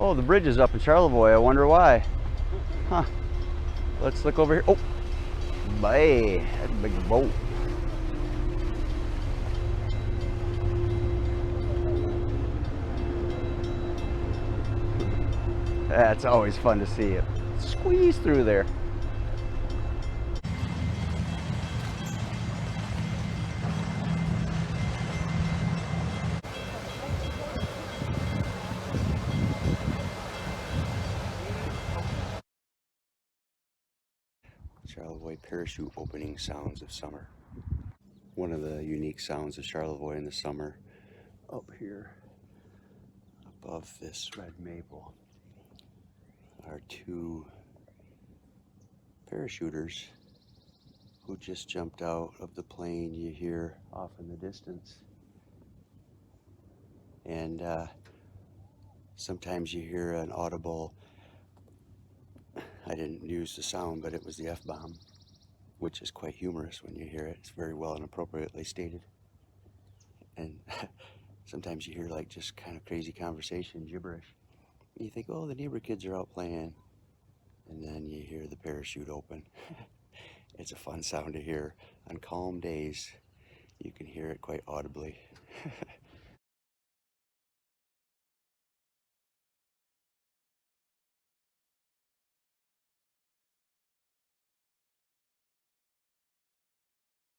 Oh, the bridge is up in Charlevoix. I wonder why. Huh. Let's look over here. Oh, boy, that's a big boat. That's always fun to see it squeeze through there. Charlevoix parachute opening sounds of summer. One of the unique sounds of Charlevoix in the summer, up here above this red maple, are two parachuters who just jumped out of the plane you hear off in the distance. And sometimes you hear an audible, I didn't use the sound, but it was the F-bomb, which is quite humorous when you hear it. It's very well and appropriately stated. And sometimes you hear like just kind of crazy conversation, gibberish. And you think, oh, the neighbor kids are out playing. And then you hear the parachute open. It's a fun sound to hear. On calm days, you can hear it quite audibly.